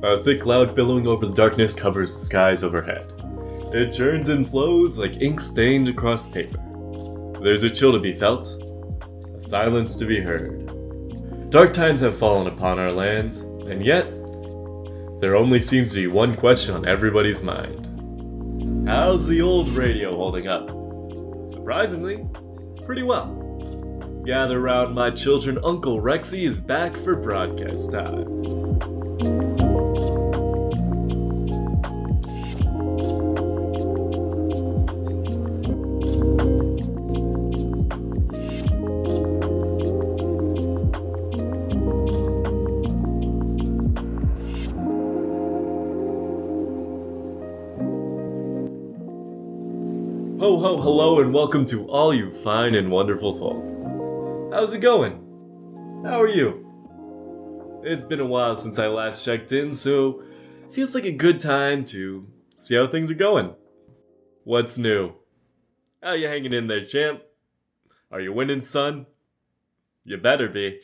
A thick cloud billowing over the darkness covers the skies overhead. It churns and flows like ink stained across paper. There's a chill to be felt, a silence to be heard. Dark times have fallen upon our lands, and yet, there only seems to be one question on everybody's mind. How's the old radio holding up? Surprisingly, pretty well. Gather round, my children, Uncle Rexy is back for broadcast time. Ho ho hello and welcome to all you fine and wonderful folk. How's it going? How are you? It's been a while since I last checked in, so it feels like a good time to see how things are going. What's new? How you hanging in there, champ? Are you winning, son? You better be.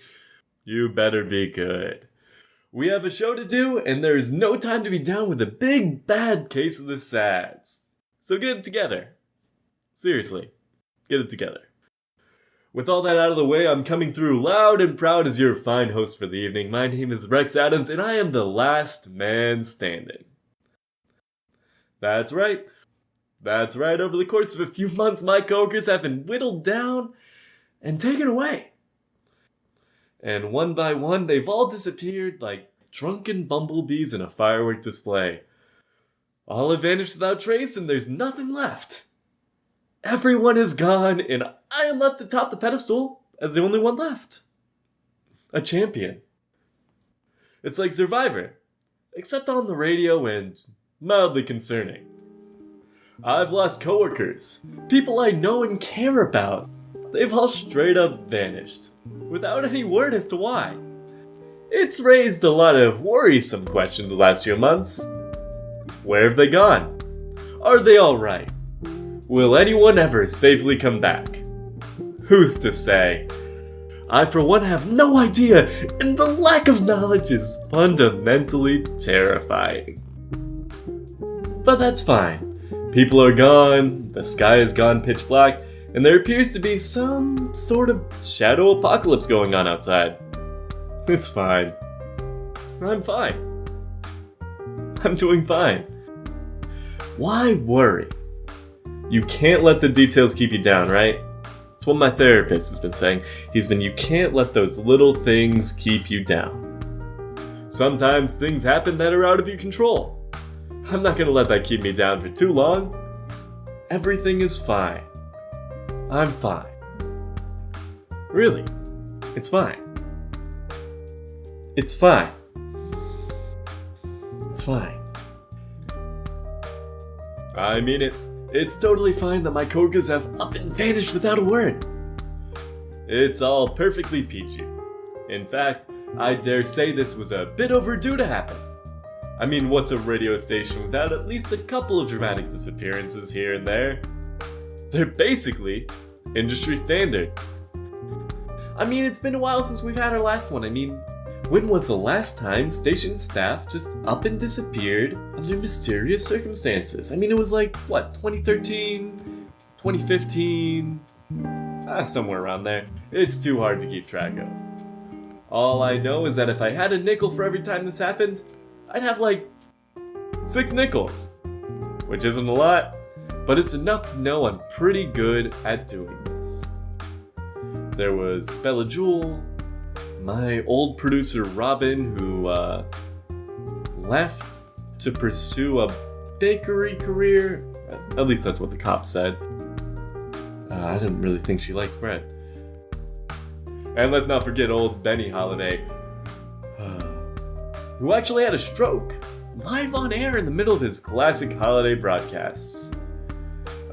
You better be good. We have a show to do, and there's no time to be down with a big bad case of the sads. So get it together. Seriously, get it together. With all that out of the way, I'm coming through loud and proud as your fine host for the evening. My name is Rex Adams, and I am the last man standing. That's right. Over the course of a few months, my coworkers have been whittled down and taken away. And one by one, they've all disappeared like drunken bumblebees in a firework display. All have vanished without trace, and there's nothing left. Everyone is gone, and I am left atop the pedestal as the only one left. A champion. It's like Survivor, except on the radio and mildly concerning. I've lost coworkers, people I know and care about. They've all straight up vanished, without any word as to why. It's raised a lot of worrisome questions the last few months. Where have they gone? Are they alright? Will anyone ever safely come back? Who's to say? I for one have no idea, and the lack of knowledge is fundamentally terrifying. But that's fine. People are gone, the sky has gone pitch black, and there appears to be some sort of shadow apocalypse going on outside. It's fine. I'm fine. I'm doing fine. Why worry? You can't let the details keep you down, right? That's what my therapist has been saying. You can't let those little things keep you down. Sometimes things happen that are out of your control. I'm not gonna let that keep me down for too long. Everything is fine. I'm fine. Really, it's fine. It's fine. It's fine. I mean it. It's totally fine that my coworkers have up and vanished without a word. It's all perfectly peachy. In fact, I dare say this was a bit overdue to happen. I mean, what's a radio station without at least a couple of dramatic disappearances here and there? They're basically industry standard. I mean, it's been a while since we've had our last one. I mean, when was the last time station staff just up and disappeared under mysterious circumstances? I mean, it was like, what, 2013? 2015? Somewhere around there. It's too hard to keep track of. All I know is that if I had a nickel for every time this happened, I'd have like 6 nickels. Which isn't a lot, but it's enough to know I'm pretty good at doing this. There was Bella Jewel, my old producer Robin, who left to pursue a bakery career. At least that's what the cops said. I didn't really think she liked bread. And let's not forget old Benny Holiday, who actually had a stroke, live on air in the middle of his classic holiday broadcasts.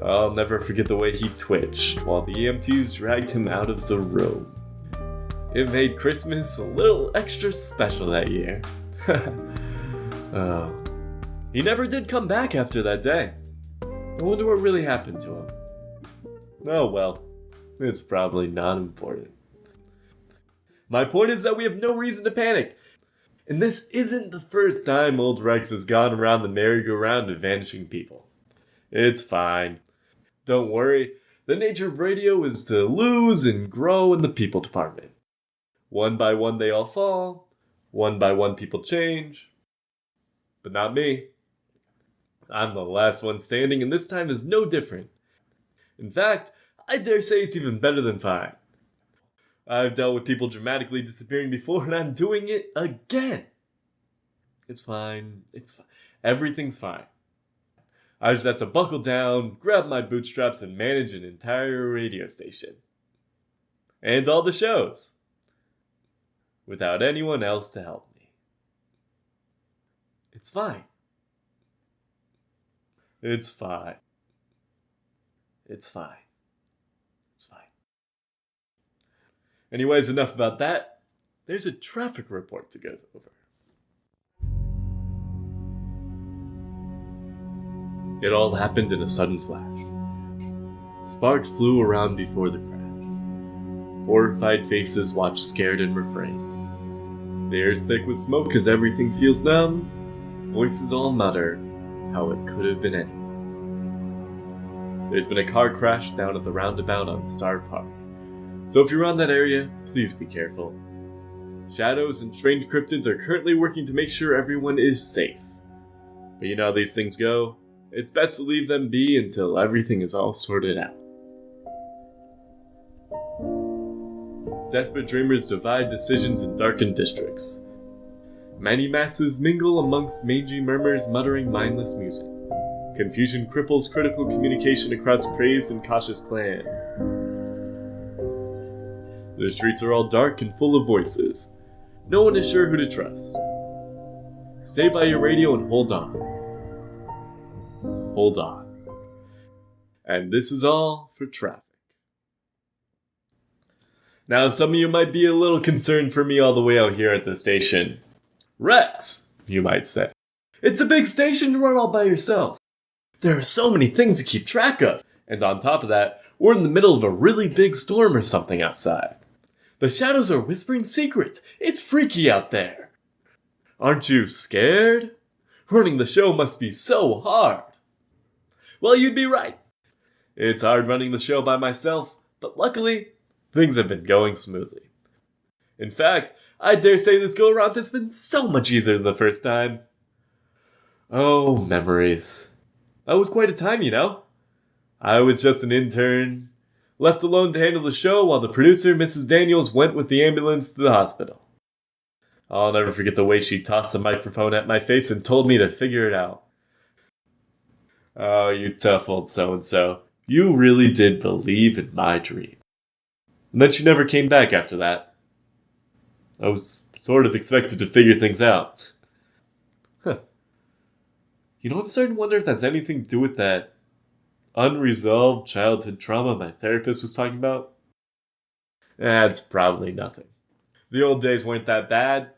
I'll never forget the way he twitched while the EMTs dragged him out of the room. It made Christmas a little extra special that year. He never did come back after that day. I wonder what really happened to him. Oh well, it's probably not important. My point is that we have no reason to panic. And this isn't the first time old Rex has gone around the merry-go-round of vanishing people. It's fine. Don't worry, the nature of radio is to lose and grow in the people department. One by one they all fall, one by one people change. But not me. I'm the last one standing, and this time is no different. In fact, I dare say it's even better than fine. I've dealt with people dramatically disappearing before, and I'm doing it again. It's fine. Everything's fine. I just have to buckle down, grab my bootstraps, and manage an entire radio station. And all the shows. Without anyone else to help me. It's fine. It's fine. It's fine. It's fine. Anyways, enough about that. There's a traffic report to go over. It all happened in a sudden flash. Sparks flew around before the crash. Horrified faces watched scared and refrained. The air's thick with smoke as everything feels numb. Voices all mutter how it could have been anyone. There's been a car crash down at the roundabout on Star Park. So if you're on that area, please be careful. Shadows and strange cryptids are currently working to make sure everyone is safe. But you know how these things go. It's best to leave them be until everything is all sorted out. Desperate dreamers divide decisions in darkened districts. Many masses mingle amongst mangy murmurs muttering mindless music. Confusion cripples critical communication across crazed and cautious clan. The streets are all dark and full of voices. No one is sure who to trust. Stay by your radio and hold on. Hold on. And this is all for traffic. Now, some of you might be a little concerned for me all the way out here at the station. Rex, you might say. It's a big station to run all by yourself. There are so many things to keep track of. And on top of that, we're in the middle of a really big storm or something outside. The shadows are whispering secrets. It's freaky out there. Aren't you scared? Running the show must be so hard. Well, you'd be right. It's hard running the show by myself, but luckily, things have been going smoothly. In fact, I dare say this go-around has been so much easier than the first time. Oh, memories. That was quite a time, you know. I was just an intern, left alone to handle the show while the producer, Mrs. Daniels, went with the ambulance to the hospital. I'll never forget the way she tossed the microphone at my face and told me to figure it out. Oh, you tough old so-and-so. You really did believe in my dream. And then she never came back after that. I was sort of expected to figure things out. Huh. You know, I'm starting to wonder if that's anything to do with that unresolved childhood trauma my therapist was talking about. That's probably nothing. The old days weren't that bad.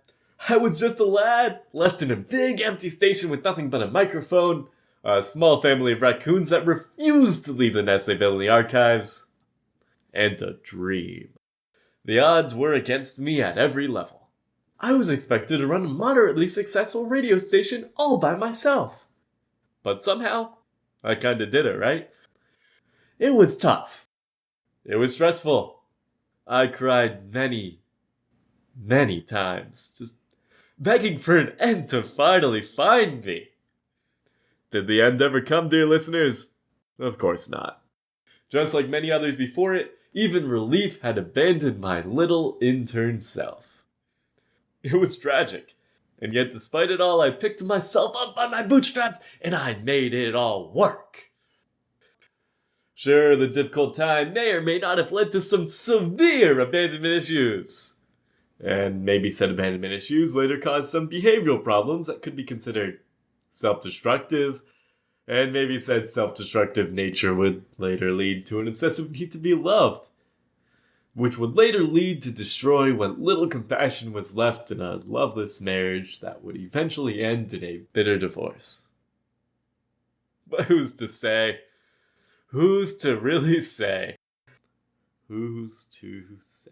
I was just a lad, left in a big empty station with nothing but a microphone, a small family of raccoons that refused to leave the nest they built in the archives, and a dream. The odds were against me at every level. I was expected to run a moderately successful radio station all by myself. But somehow, I kinda did it, right? It was tough. It was stressful. I cried many times, just begging for an end to finally find me. Did the end ever come, dear listeners? Of course not. Just like many others before it, even relief had abandoned my little intern self. It was tragic, and yet despite it all, I picked myself up by my bootstraps and I made it all work. Sure, the difficult time may or may not have led to some severe abandonment issues. And maybe said abandonment issues later caused some behavioral problems that could be considered self-destructive, and maybe said self-destructive nature would later lead to an obsessive need to be loved, which would later lead to destroy what little compassion was left in a loveless marriage that would eventually end in a bitter divorce. But who's to say? Who's to really say? Who's to say?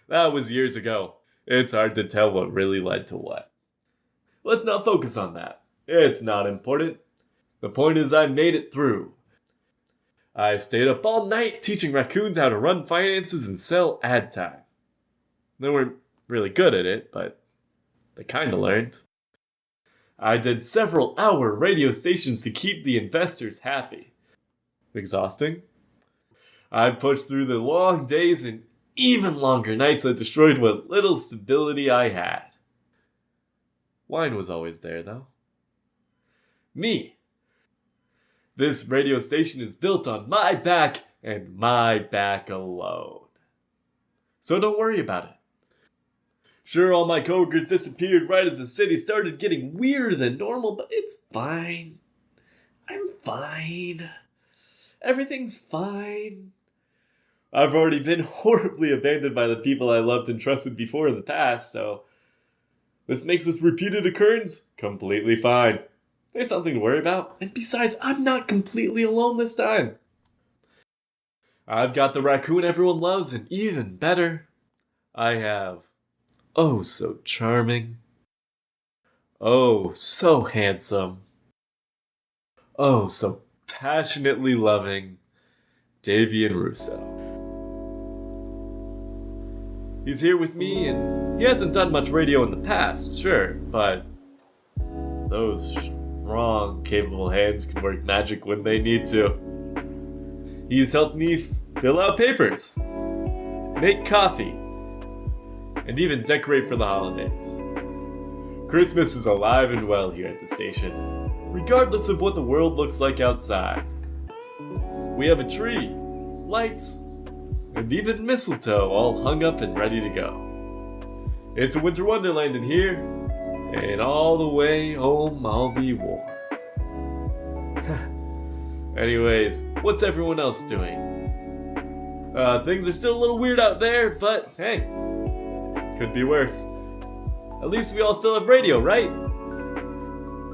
That was years ago. It's hard to tell what really led to what. Let's not focus on that. It's not important. The point is I made it through. I stayed up all night teaching raccoons how to run finances and sell ad time. They weren't really good at it, but they kinda learned. I did several hour radio stations to keep the investors happy. Exhausting. I pushed through the long days and even longer nights that destroyed what little stability I had. Wine was always there, though. Me. This radio station is built on my back and my back alone. So don't worry about it. Sure, all my coworkers disappeared right as the city started getting weirder than normal, but it's fine. I'm fine. Everything's fine. I've already been horribly abandoned by the people I loved and trusted before in the past, so this makes this repeated occurrence completely fine. There's nothing to worry about, and besides, I'm not completely alone this time. I've got the raccoon everyone loves, and even better, I have oh so charming, oh so handsome, oh so passionately loving Davian Russo. He's here with me, and he hasn't done much radio in the past, sure, but those strong, capable hands can work magic when they need to. He's helped me fill out papers, make coffee, and even decorate for the holidays. Christmas is alive and well here at the station, regardless of what the world looks like outside. We have a tree, lights, and even mistletoe all hung up and ready to go. It's a winter wonderland in here, and all the way home I'll be warm. Anyways, what's everyone else doing? Things are still a little weird out there, but hey, could be worse. At least we all still have radio, right?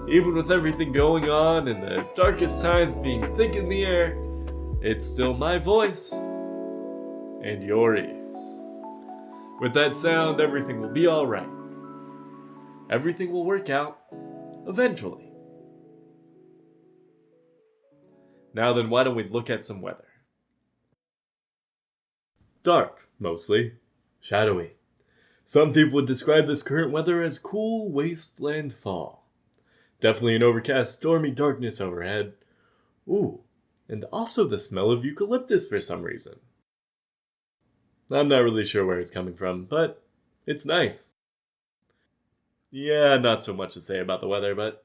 Even with everything going on and the darkest times being thick in the air, it's still my voice and your ears. With that sound, everything will be alright. Everything will work out, eventually. Now then, why don't we look at some weather? Dark, mostly. Shadowy. Some people would describe this current weather as cool wasteland fall. Definitely an overcast, stormy darkness overhead. Ooh, and also the smell of eucalyptus for some reason. I'm not really sure where it's coming from, but it's nice. Yeah, not so much to say about the weather, but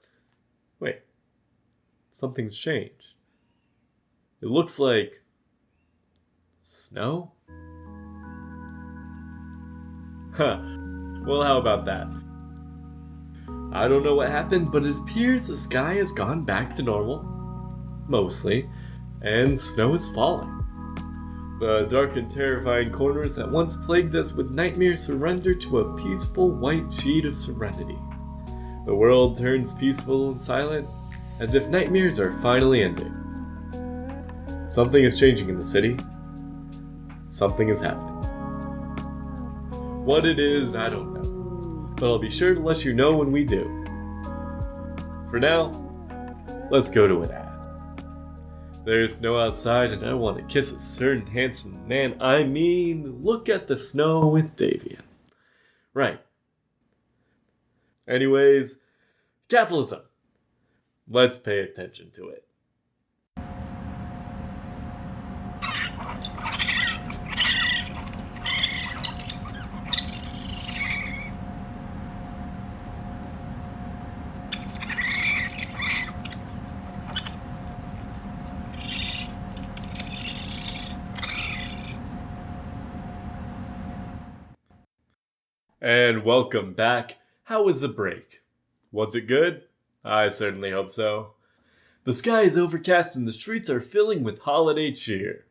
wait, something's changed. It looks like snow? Huh, well, how about that? I don't know what happened, but it appears the sky has gone back to normal, mostly, and snow is falling. The dark and terrifying corners that once plagued us with nightmares surrender to a peaceful white sheet of serenity. The world turns peaceful and silent, as if nightmares are finally ending. Something is changing in the city. Something is happening. What it is, I don't know, but I'll be sure to let you know when we do. For now, let's go to an ad. There's snow outside and I want to kiss a certain handsome man. I mean, look at the snow with Davian. Right. Anyways, capitalism. Let's pay attention to it. And welcome back. How was the break? Was it good? I certainly hope so. The sky is overcast and the streets are filling with holiday cheer.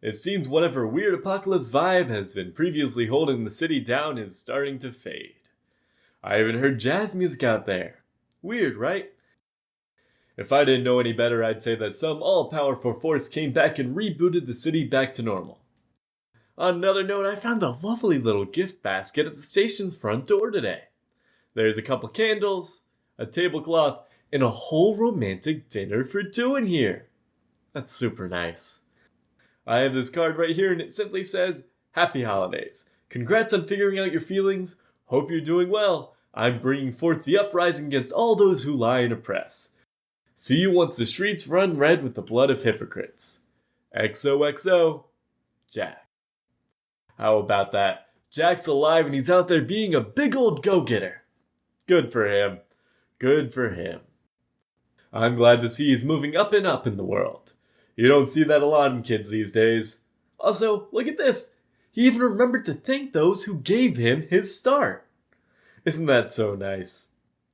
It seems whatever weird apocalypse vibe has been previously holding the city down is starting to fade. I even heard jazz music out there. Weird, right? If I didn't know any better, I'd say that some all-powerful force came back and rebooted the city back to normal. On another note, I found a lovely little gift basket at the station's front door today. There's a couple candles, a tablecloth, and a whole romantic dinner for two in here. That's super nice. I have this card right here and it simply says, Happy Holidays. Congrats on figuring out your feelings. Hope you're doing well. I'm bringing forth the uprising against all those who lie and oppress. See you once the streets run red with the blood of hypocrites. XOXO, Jack. How about that? Jack's alive and he's out there being a big old go-getter. Good for him. Good for him. I'm glad to see he's moving up and up in the world. You don't see that a lot in kids these days. Also, look at this. He even remembered to thank those who gave him his start. Isn't that so nice?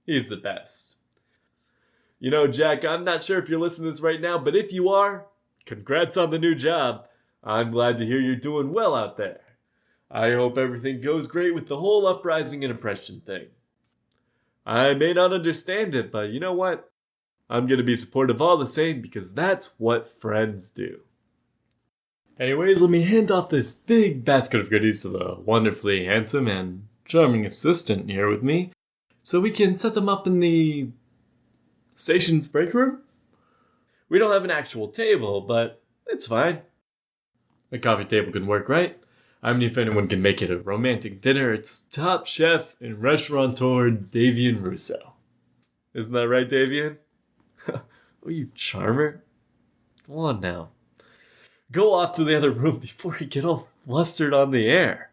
He's the best. You know, Jack, I'm not sure if you're listening to this right now, but if you are, congrats on the new job. I'm glad to hear you're doing well out there. I hope everything goes great with the whole uprising and oppression thing. I may not understand it, but you know what? I'm going to be supportive all the same because that's what friends do. Anyways, let me hand off this big basket of goodies to the wonderfully handsome and charming assistant here with me so we can set them up in the station's break room. We don't have an actual table, but it's fine. A coffee table can work, right? I mean, if anyone can make it a romantic dinner, it's top chef and restaurateur Davian Russo. Isn't that right, Davian? Oh, you charmer. Come on now. Go off to the other room before you get all flustered on the air.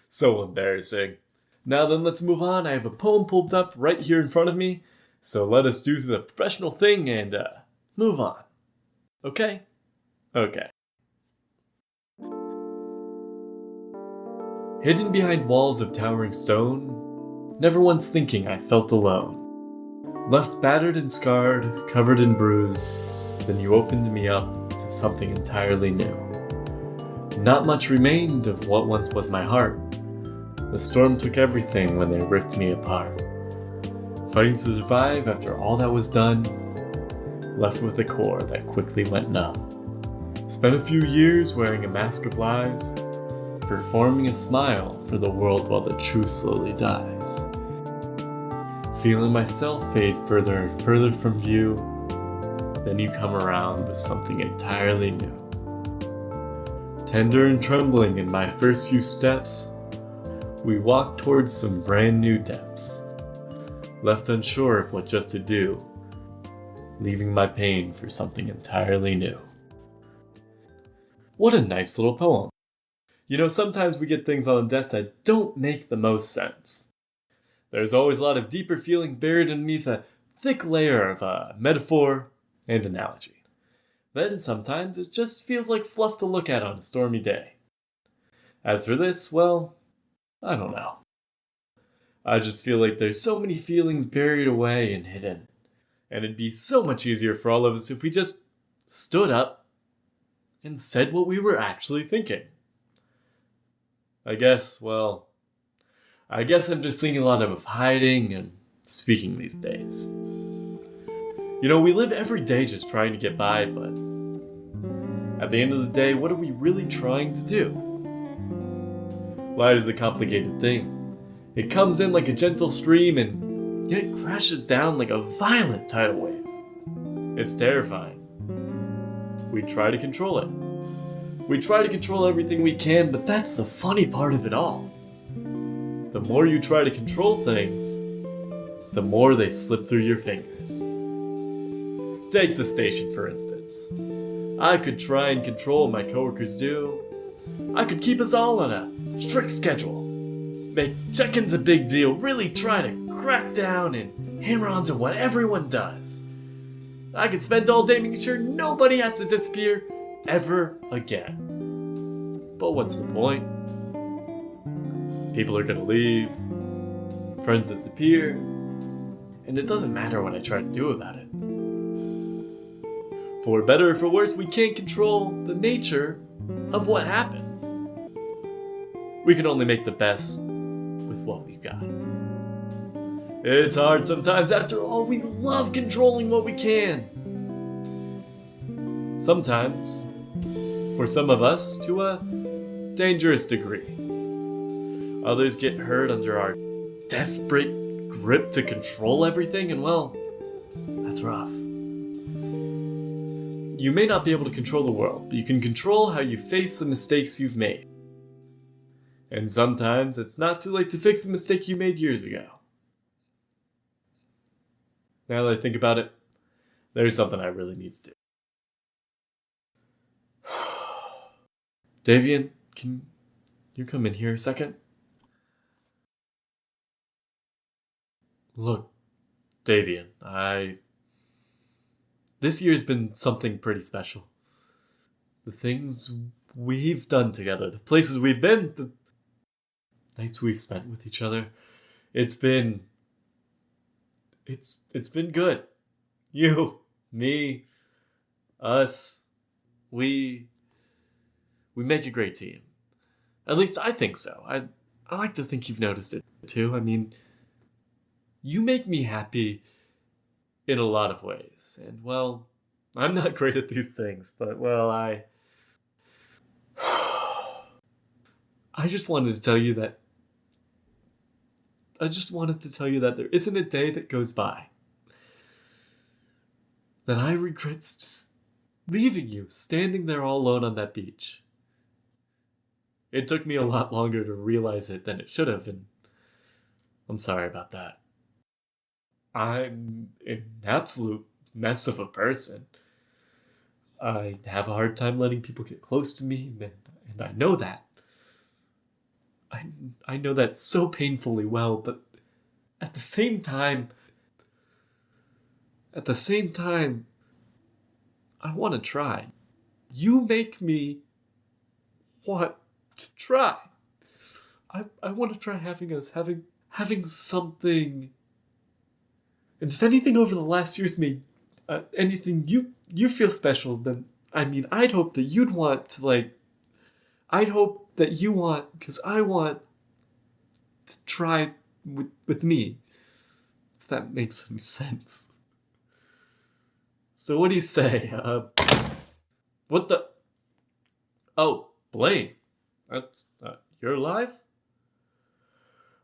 So embarrassing. Now then, let's move on. I have a poem pulled up right here in front of me. So let us do the professional thing and move on. Okay? Okay. Hidden behind walls of towering stone, never once thinking I felt alone. Left battered and scarred, covered and bruised, then you opened me up to something entirely new. Not much remained of what once was my heart. The storm took everything when they ripped me apart. Fighting to survive after all that was done, left with a core that quickly went numb. Spent a few years wearing a mask of lies, performing a smile for the world while the truth slowly dies. Feeling myself fade further and further from view, then you come around with something entirely new. Tender and trembling in my first few steps, we walk towards some brand new depths. Left unsure of what just to do, leaving my pain for something entirely new. What a nice little poem. You know, sometimes we get things on the desk that don't make the most sense. There's always a lot of deeper feelings buried underneath a thick layer of metaphor and analogy. Then sometimes it just feels like fluff to look at on a stormy day. As for this, well, I don't know. I just feel like there's so many feelings buried away and hidden. And it'd be so much easier for all of us if we just stood up and said what we were actually thinking. I guess I'm just thinking a lot of hiding and speaking these days. You know, we live every day just trying to get by, but at the end of the day, what are we really trying to do? Life is a complicated thing. It comes in like a gentle stream and yet it crashes down like a violent tidal wave. It's terrifying. We try to control it. We try to control everything we can, but that's the funny part of it all. The more you try to control things, the more they slip through your fingers. Take the station, for instance. I could try and control what my coworkers do. I could keep us all on a strict schedule. Make check-ins a big deal, really try to crack down and hammer onto what everyone does. I could spend all day making sure nobody has to disappear ever again. But what's the point? People are gonna leave, friends disappear, and it doesn't matter what I try to do about it. For better or for worse, we can't control the nature of what happens. We can only make the best with what we've got. It's hard sometimes. After all, we love controlling what we can. Sometimes, For some of us, to a dangerous degree. Others get hurt under our desperate grip to control everything, and well, that's rough. You may not be able to control the world, but you can control how you face the mistakes you've made. And sometimes it's not too late to fix the mistake you made years ago. Now that I think about it, there's something I really need to do. Davian, can you come in here a second? Look, Davian, this year's been something pretty special. The things we've done together, the places we've been, the nights we've spent with each other, it's been good. You, me, us, we make a great team. At least I think so. I like to think you've noticed it too. I mean, you make me happy in a lot of ways. And well, I'm not great at these things, but well, I just wanted to tell you that there isn't a day that goes by that I regret just leaving you standing there all alone on that beach. It took me a lot longer to realize it than it should have, and I'm sorry about that. I'm an absolute mess of a person. I have a hard time letting people get close to me, and I know that. I know that so painfully well, but at the same time, I want to try. You make me want to try. I want to try having something. And if anything over the last year's made anything you feel special, then I'd hope that you'd want to because I want to try with me. If that makes any sense. So what do you say? What the? Oh, Blaine. That's, you're alive?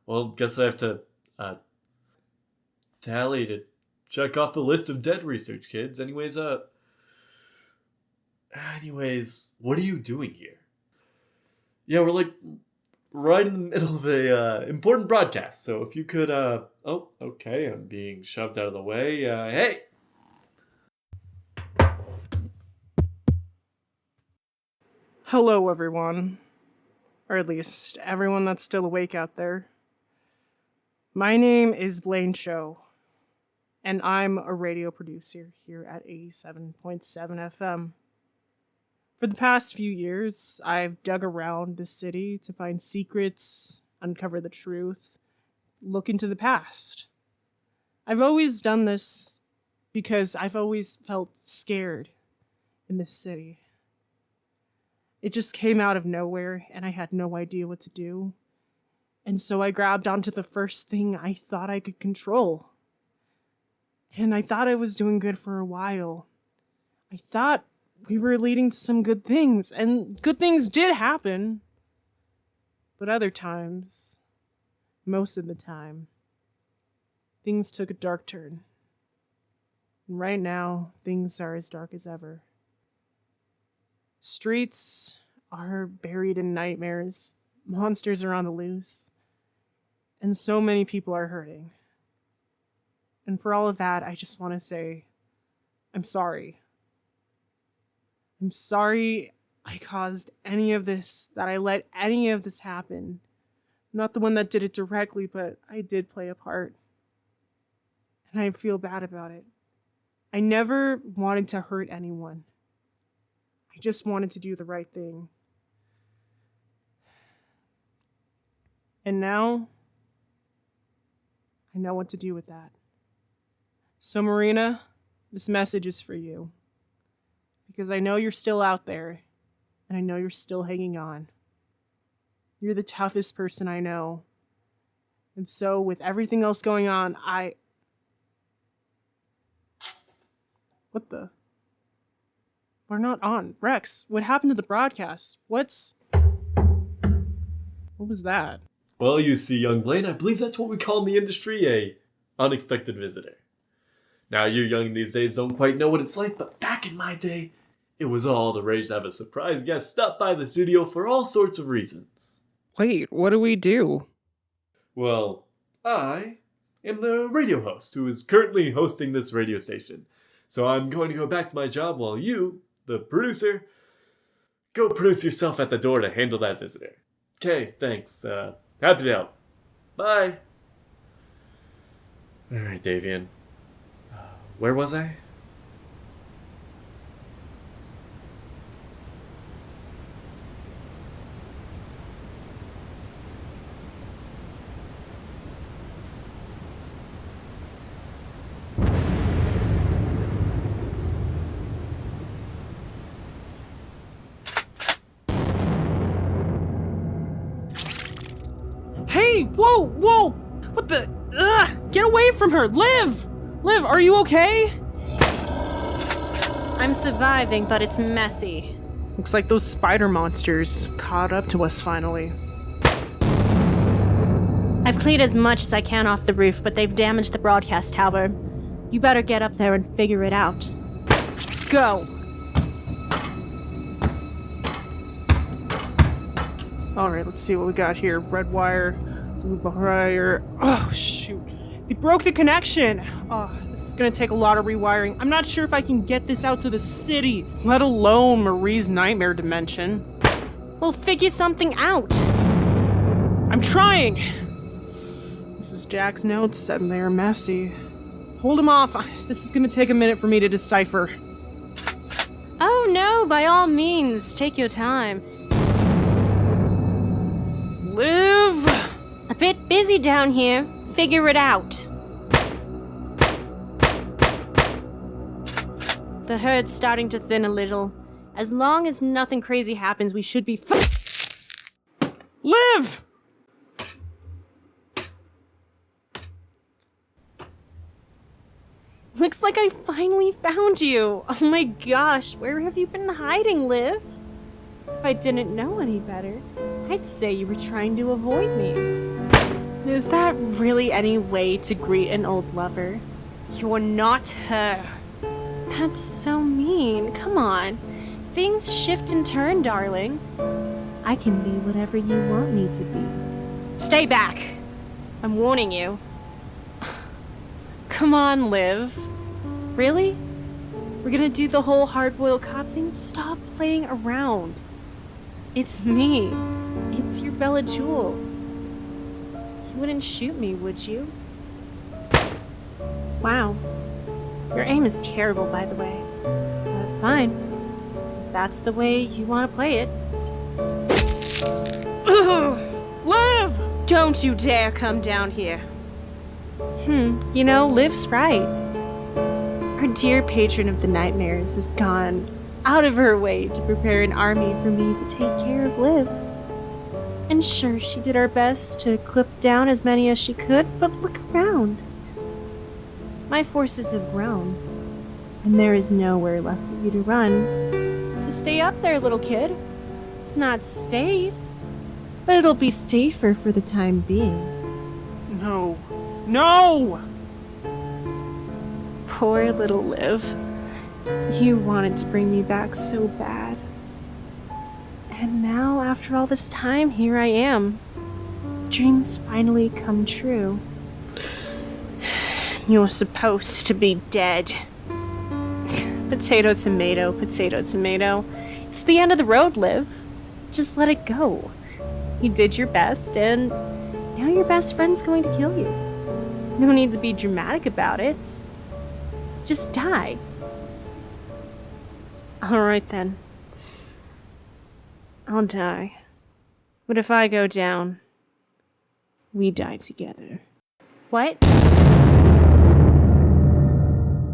Well, guess I have to tally to check off the list of dead research kids. Anyways, what are you doing here? Yeah, we're like right in the middle of a important broadcast. So if you could, oh, okay, I'm being shoved out of the way. Hey. Hello, everyone. Or at least everyone that's still awake out there. My name is Blaine Show, and I'm a radio producer here at 87.7 FM. For the past few years, I've dug around the city to find secrets, uncover the truth, look into the past. I've always done this because I've always felt scared in this city. It just came out of nowhere, and I had no idea what to do. And so I grabbed onto the first thing I thought I could control. And I thought I was doing good for a while. I thought we were leading to some good things, and good things did happen. But other times, most of the time, things took a dark turn. And right now, things are as dark as ever. Streets are buried in nightmares. Monsters are on the loose. And so many people are hurting. And for all of that, I just want to say, I'm sorry. I'm sorry I caused any of this, that I let any of this happen. I'm not the one that did it directly, but I did play a part. And I feel bad about it. I never wanted to hurt anyone. I just wanted to do the right thing. And now, I know what to do with that. So Marina, this message is for you. Because I know you're still out there, and I know you're still hanging on. You're the toughest person I know. And so, with everything else going on, What the? We're not on. Rex, what happened to the broadcast? What was that? Well, you see, young Blaine, I believe that's what we call in the industry a unexpected visitor. Now, you young these days don't quite know what it's like, but back in my day, it was all the rage to have a surprise guest stop by the studio for all sorts of reasons. Wait, what do we do? Well, I am the radio host who is currently hosting this radio station. So I'm going to go back to my job while you, the producer, go produce yourself at the door to handle that visitor. Okay, thanks. Happy to help. Bye. Alright, Davian. Where was I? Hey, whoa! What the? Get away from her! Liv, are you okay? I'm surviving, but it's messy. Looks like those spider monsters caught up to us finally. I've cleaned as much as I can off the roof, but they've damaged the broadcast tower. You better get up there and figure it out. Go! Alright, let's see what we got here. Red wire, blue wire. Oh, shoot. They broke the connection! Oh, this is gonna take a lot of rewiring. I'm not sure if I can get this out to the city, let alone Marie's nightmare dimension. We'll figure something out. I'm trying! Mrs. Jack's notes, and they're messy. Hold him off. This is gonna take a minute for me to decipher. Oh no, by all means, take your time. Liv! A bit busy down here. Figure it out. The herd's starting to thin a little. As long as nothing crazy happens, we should be Liv! Looks like I finally found you. Oh my gosh, where have you been hiding, Liv? If I didn't know any better, I'd say you were trying to avoid me. Is that really any way to greet an old lover? You're not her. That's so mean. Come on. Things shift and turn, darling. I can be whatever you want me to be. Stay back! I'm warning you. Come on, Liv. Really? We're gonna do the whole hard-boiled cop thing? Stop playing around. It's me. It's your Bella Jewel. You wouldn't shoot me, would you? Wow. Your aim is terrible, by the way. But fine. If that's the way you want to play it. Liv! Don't you dare come down here. You know, Liv's right. Our dear patron of the nightmares has gone out of her way to prepare an army for me to take care of Liv. And sure, she did her best to clip down as many as she could, but look around. My forces have grown, and there is nowhere left for you to run. So stay up there, little kid. It's not safe, but it'll be safer for the time being. No. No! Poor little Liv. You wanted to bring me back so bad. And now, after all this time, here I am. Dreams finally come true. You're supposed to be dead. Potato, tomato, potato, tomato. It's the end of the road, Liv. Just let it go. You did your best, and now your best friend's going to kill you. No need to be dramatic about it. Just die. Alright then. I'll die. But if I go down, we die together. What?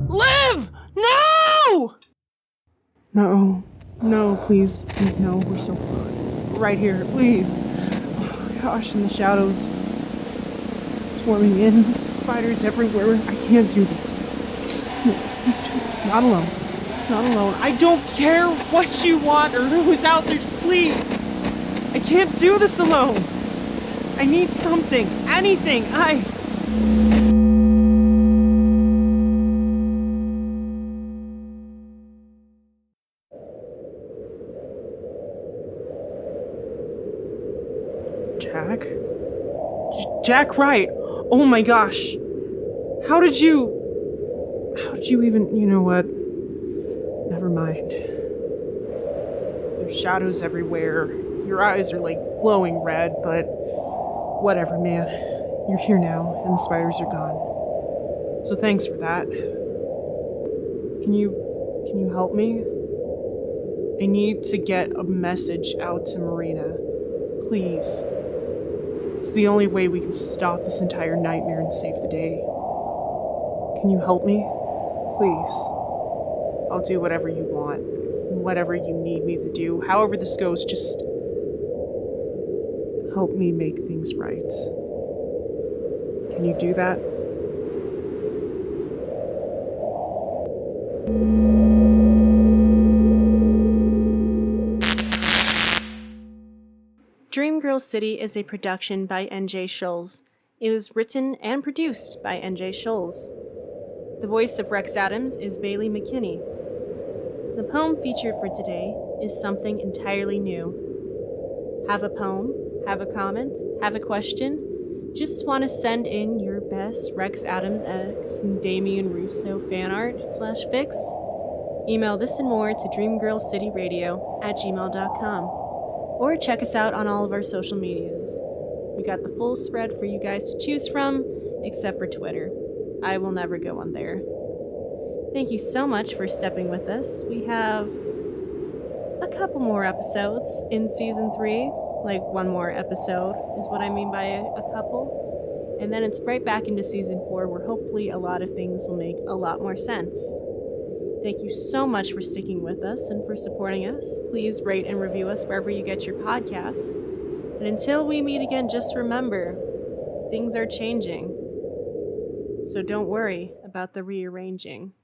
Liv! No! No. No, please. Please, no. We're so close. Right here, please. Oh, gosh, in the shadows. Swarming in. Spiders everywhere. I can't do this. I can't do this. Not alone. not alone. I don't care what you want or who's out there, just please. I can't do this alone. I need something, anything. Jack Wright. Oh my gosh. How did you even, you know what? Never mind. There's shadows everywhere. Your eyes are like glowing red, but whatever, man. You're here now, and the spiders are gone. So thanks for that. Can you help me? I need to get a message out to Marina. Please. It's the only way we can stop this entire nightmare and save the day. Can you help me? Please. I'll do whatever you want. Whatever you need me to do. However this goes, just help me make things right. Can you do that? Dream Girl City is a production by NJ Schulze. It was written and produced by NJ Schulze. The voice of Rex Adams is Bailey McKinney. The poem featured for today is Something Entirely New. Have a poem? Have a comment? Have a question? Just want to send in your best Rex Adams X and Damian Russo fan art /fics? Email this and more to DreamGirlCityRadio@gmail.com. Or check us out on all of our social medias. We got the full spread for you guys to choose from, except for Twitter. I will never go on there. Thank you so much for stepping with us. We have a couple more episodes in Season 3. Like, one more episode is what I mean by a couple. And then it's right back into Season 4, where hopefully a lot of things will make a lot more sense. Thank you so much for sticking with us and for supporting us. Please rate and review us wherever you get your podcasts. And until we meet again, just remember, things are changing. So don't worry about the rearranging.